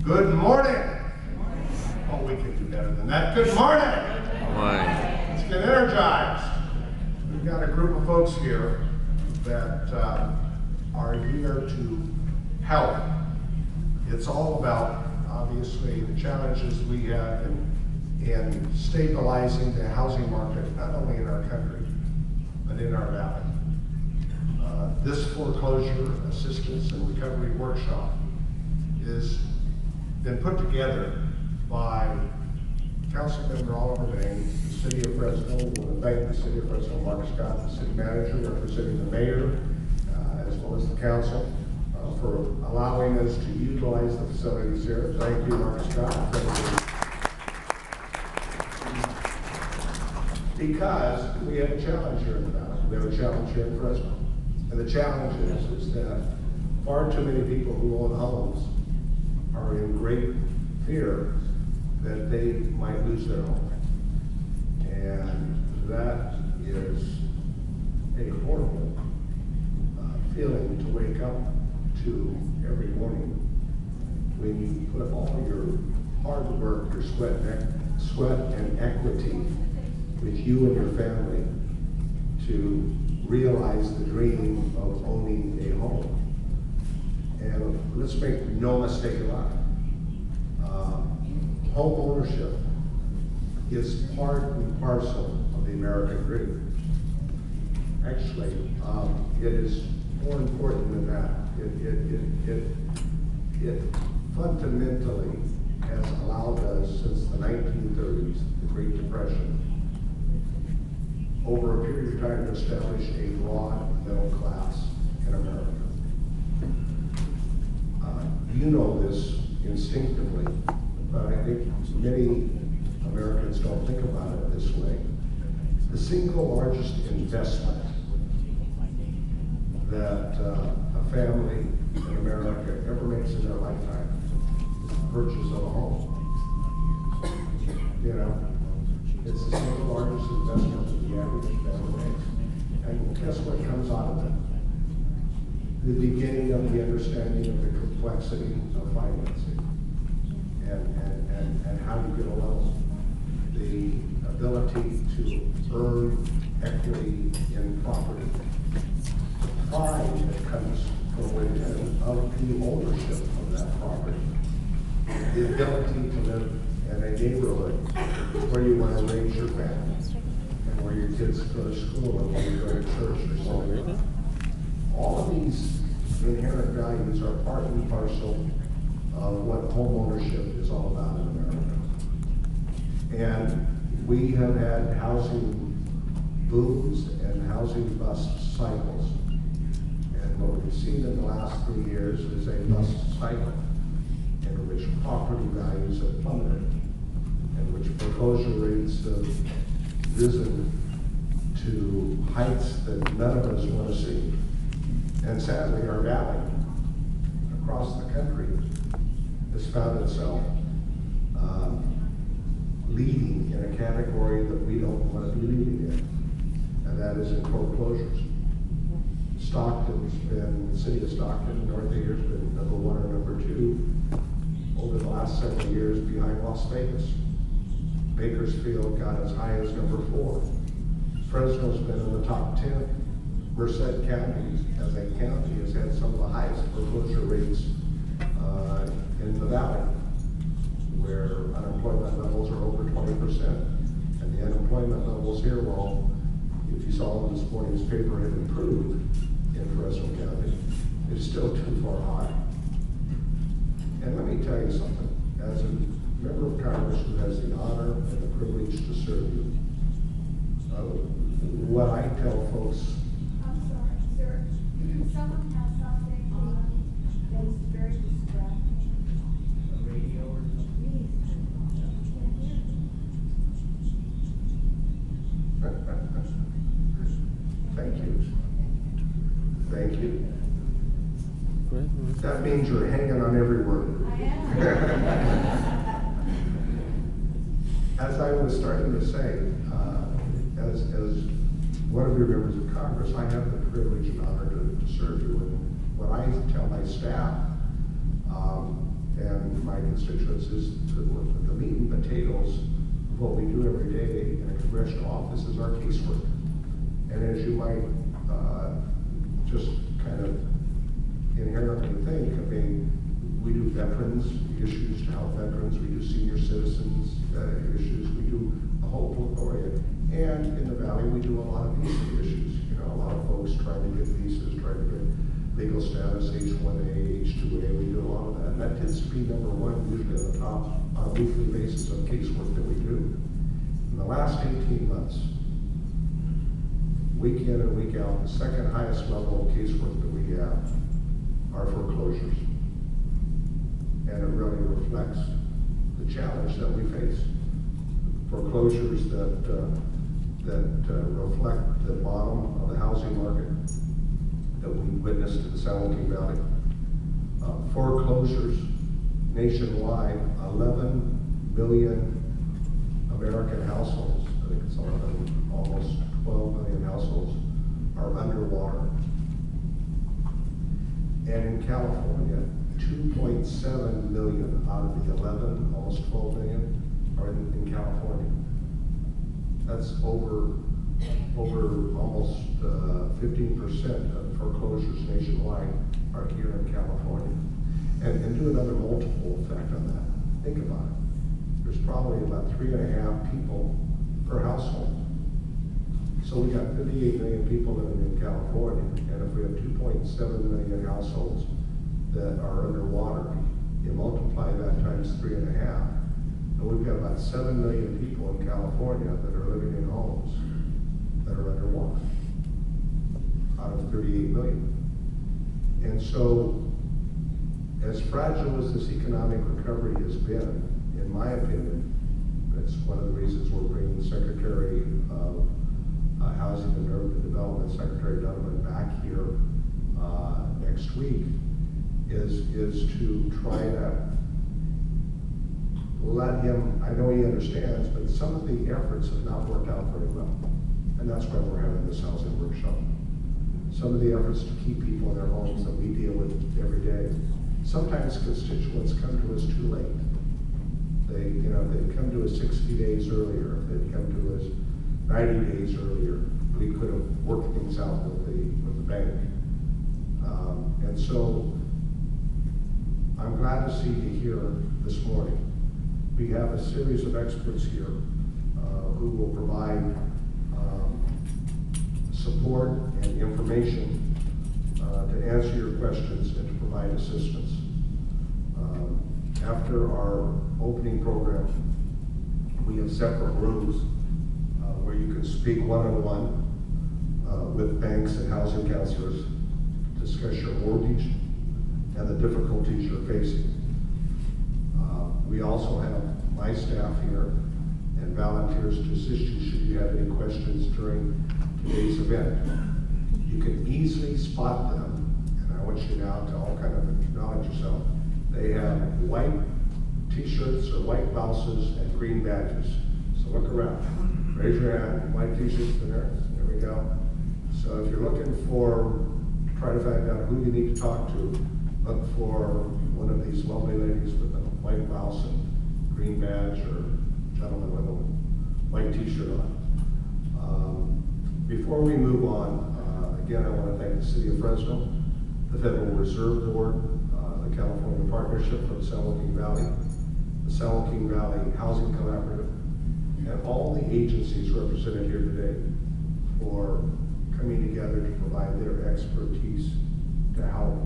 Good morning. Oh, we can do better than that. Good morning. Let's get energized. We've got a group of folks here that are here to help. It's all about, obviously, the challenges we have in stabilizing the housing market, not only in our country, but in our valley. This foreclosure assistance and recovery workshop has been put together by Councilmember Oliver Baines, the City of Fresno. We want to thank the City of Fresno, Mark Scott, the City Manager, representing the Mayor, as well as the Council, for allowing us to utilize the facilities here. Thank you, Mark Scott. Because we have a challenge here in the valley. We have a challenge here in Fresno. And the challenge is that far too many people who own homes are in great fear that they might lose their home. And that is a horrible feeling to wake up to every morning when you put all your hard work, your sweat and equity with you and your family to realize the dream of owning a home. And let's make no mistake about it. Home ownership is part and parcel of the American dream. Actually, it is more important than that. It fundamentally has allowed us since the 1930s, the Great Depression, over a period of time to establish a broad middle class in America. You know this instinctively, but I think many Americans don't think about it this way. The single largest investment that a family in America ever makes in their lifetime is the purchase of a home. You know, it's the single largest investment that the average family makes. And guess what comes out of it? The beginning of the understanding of the complexity of financing and how you get a loan. The ability to earn equity in property. The pride that comes from within of the ownership of that property. The ability to live in a neighborhood where you want to raise your family and where your kids go to school and where you go to church or something. All of these inherent values are part and parcel of what home ownership is all about in America. And we have had housing booms and housing bust cycles. And what we've seen in the last 3 years is a bust cycle in which property values have plummeted, in which foreclosure rates have risen to heights that none of us want to see. And sadly, our valley, across the country, has found itself leading in a category that we don't want to be leading in, and that is in foreclosures. Stockton's been, the city of Stockton, north of here, has been number 1 or number 2 over the last several years behind Las Vegas. Bakersfield got as high as number 4. Fresno's been in the top 10. Merced County, as a county, has had some of the highest foreclosure rates in the valley, where unemployment levels are over 20%. And the unemployment levels here, well, if you saw in this morning's paper, have improved in Fresno County. It's still too far high. And let me tell you something. As a member of Congress who has the honor and the privilege to serve you, what I tell folks. I'm sorry, sir. Someone has something on that is very distracting. A radio or something? Thank you. Thank you. That means you're hanging on every word. I am. As I was starting to say, as one of your members of Congress, I have the privilege and honor to serve you. And what I tell my staff And my constituents is the meat and potatoes of what we do every day in a congressional office is our casework. And as you might just kind of inherently think, I mean, we do veterans issues to help veterans, we do senior citizens issues, we do a whole plethora. And in the Valley, we do a lot of visa issues. You know, a lot of folks trying to get visas, trying to get legal status, H-1A, H-2A, we do a lot of that. And that tends to be number one, usually at the top on a weekly basis of casework that we do. In the last 18 months, week in and week out, the second highest level of casework that we have are foreclosures. And it really reflects the challenge that we face. Foreclosures that reflect the bottom of the housing market that we witnessed in the San Joaquin Valley. Foreclosures nationwide, 11 million American households, I think it's 11, almost 12 million households are underwater. And in California, 2.7 million out of the 11, almost 12 million, are in California. That's over almost 15% of foreclosures nationwide are here in California. And do another multiple effect on that. Think about it. There's probably about 3.5 people per household. So we got 58 million people living in California, and if we have 2.7 million households that are underwater, you multiply that times 3.5, and we've got about 7 million people in California that are living in homes that are underwater, out of 38 million. And so, as fragile as this economic recovery has been, in my opinion, that's one of the reasons we're bringing the Secretary of Housing and Urban Development, Secretary Donovan, back here next week, is to try to let him, I know he understands, but some of the efforts have not worked out very well. And that's why we're having this housing workshop. Some of the efforts to keep people in their homes that we deal with every day. Sometimes constituents come to us too late. They'd come to us 60 days earlier, if they'd come to us 90 days earlier, we could have worked things out with the bank. And so, I'm glad to see you here this morning. We have a series of experts here who will provide support and information to answer your questions and to provide assistance. After our opening program, we have separate rooms where you can speak one-on-one with banks and housing counselors to discuss your mortgage and the difficulties you're facing. We also have my staff here and volunteers to assist you should you have any questions during today's event. You can easily spot them, and I want you now to all kind of acknowledge yourself. They have white t-shirts or white blouses and green badges. So look around. Raise your hand. White t-shirts there. There we go. So if you're looking for, try to find out who you need to talk to, look for one of these lovely ladies with a white blouse and green badge, or gentleman with a white t-shirt on. Before we move on, again, I want to thank the City of Fresno, the Federal Reserve Board, the California Partnership for the San Joaquin Valley, the San Joaquin Valley Housing Collaborative, and all the agencies represented here today for coming together to provide their expertise to help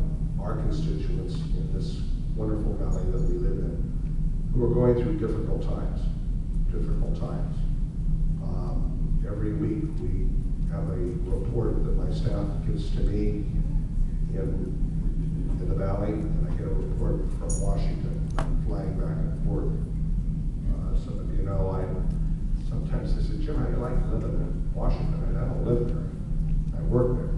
our constituents in this wonderful valley that we live in, who are going through difficult times. Every week we have a report that my staff gives to me in the valley, and I get a report from Washington. I'm flying back and forth. Some of you know, sometimes they say, Jim, how do you like living in Washington? And I don't live there. I work there.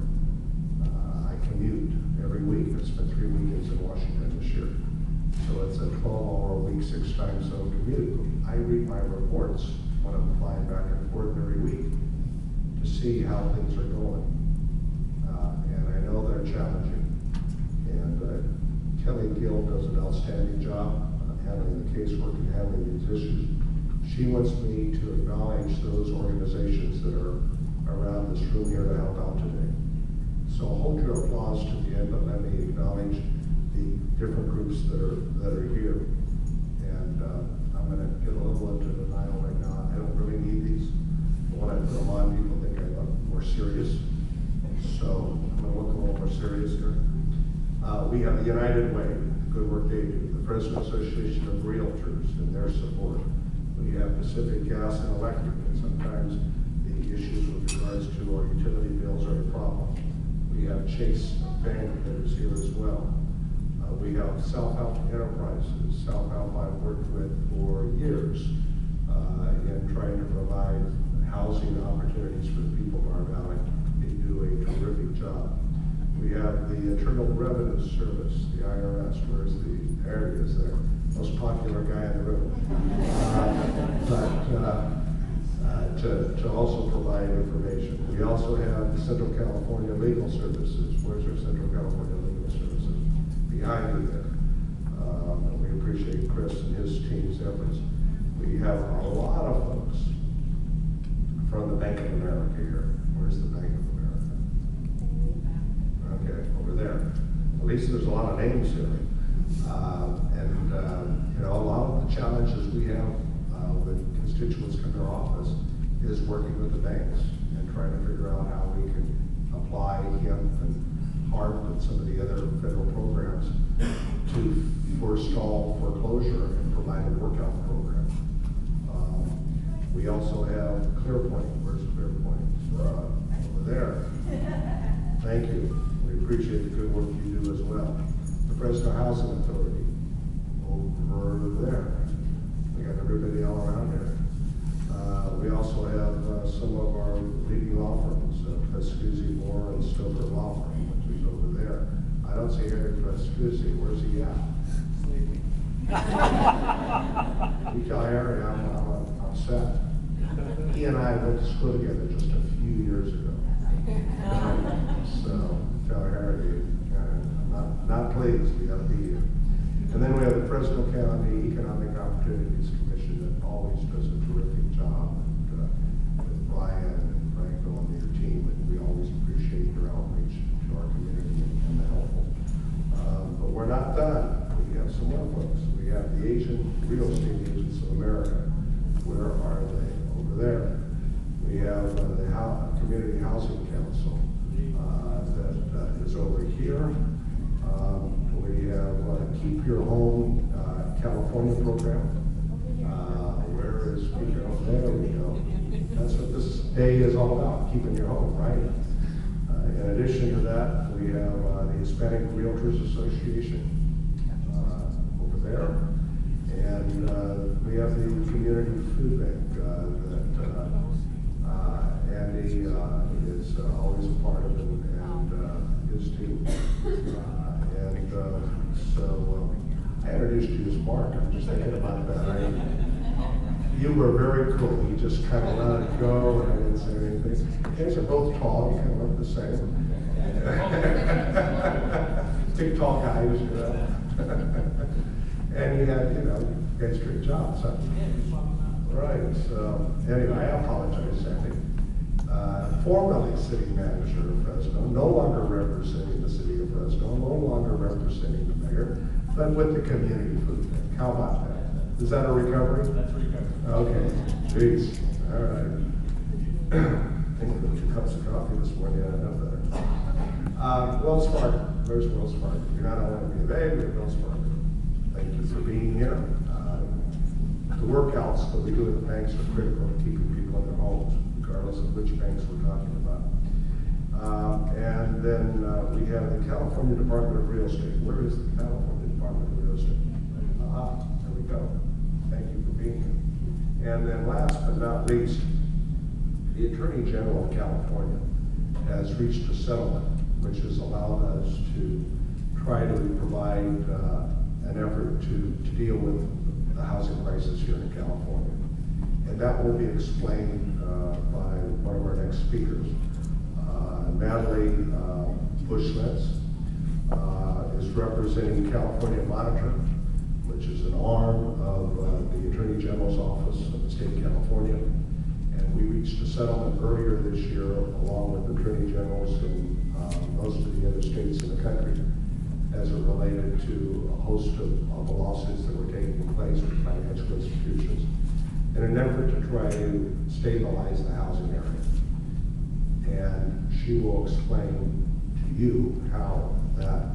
I commute every week. I spent 3 weekends in Washington this year. So it's a 12-hour week, 6 time zone commute. I read my reports when I'm flying back and forth every week to see how things are going. And I know they're challenging. And Kelly Gill does an outstanding job handling the casework and handling these issues. She wants me to acknowledge those organizations that are around this room here to help out today. So hold your applause to the end, but let me acknowledge the different groups that are here. And I'm going to get a little into denial right now. I don't really need these. But when I put them on, people think I look more serious. So I'm going to look a little more serious here. We have the United Way, the good work they do, the Fresno Association of Realtors and their support. We have Pacific Gas and Electric, and sometimes the issues with regards to our utility bills are a problem. We have Chase Bank that is here as well. We have Self-Help Enterprises. Self-Help I've worked with for years in trying to provide housing opportunities for the people of our valley. They do a terrific job. We have the Internal Revenue Service, the IRS. There he is there, most popular guy in the room. To also provide information. We also have the Central California Legal Services. Where's our Central California Legal Services? Behind you there. And we appreciate Chris and his team's efforts. We have a lot of folks from the Bank of America here. Where's the Bank of America? Okay, over there. At least there's a lot of names here. You know, a lot of the challenges we have when constituents come to our office is working with the banks and trying to figure out how we can apply HIP and HARP and some of the other federal programs to forestall foreclosure and provide a workout program. We also have ClearPoint. Where's ClearPoint? Over there. Thank you. We appreciate the good work you do as well. The Fresno Housing Authority, over there. We got everybody all around here. We also have some of our leading law firms, Pescuzzi, Moore, and Stoker Law Firm, which is over there. I don't see Harry Pescuzzi. Where's he at? Sleeping. You tell Harry I'm set. He and I went to school together just a few years ago. So tell Harry, I'm not pleased. We got to be here. And then we have the Fresno County Economic Opportunities Commission that always does a terrific job. And with Brian and Franco and their team, and we always appreciate your outreach to our community and the helpful. But we're not done. We have some more folks. We have the Asian Real Estate Agents of America. Where are they? Over there. We have the Community Housing Council that is over here. We have Keep Your Home California program. Where is Keep Your Home? There we go. That's what this day is all about, keeping your home, right? In addition to that, we have the Hispanic Realtors Association over there. And we have the Community Food Bank that Andy is always a part of it, and his team. So I introduced you as Mark. I'm just thinking about that. You were very cool. You just kind of let it go, and I didn't say anything. You guys are both tall. You kind of look the same. Big tall guys, you know. And you had, you guys great jobs. Huh? Right. So anyway, I apologize, Sandy. Formerly city manager of Fresno, no longer representing the city of Fresno, no longer representing the mayor, but with the community food bank. How about that? Is that a recovery? That's a recovery. Okay. Jeez. All right. I think we put 2 cups of coffee this morning. I know better. Wells Fargo. Where's Wells Fargo? You're not only going to be a Wells Fargo. Thank you for being here. The workouts that we do at the banks are critical to keeping people in their homes, regardless of which banks we're talking about. And then we have the California Department of Real Estate. Where is the California Department of Real Estate? There we go. Thank you for being here. And then last but not least, the Attorney General of California has reached a settlement, which has allowed us to try to provide an effort to deal with the housing crisis here in California. And that will be explained by one of our next speakers, Natalie Bushletz. is representing California Monitor, which is an arm of the Attorney General's office of the state of California. And we reached a settlement earlier this year along with Attorney Generals in most of the other states in the country as it related to a host of lawsuits that were taking place with financial institutions in an effort to try to stabilize the housing area. And she will explain to you how that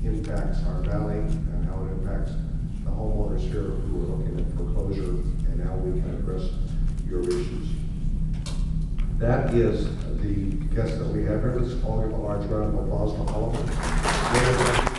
impacts our valley and how it impacts the homeowners here who are looking at foreclosure and how we can address your issues. That is the guest that we have here. Let's all give a large round of applause to Oliver.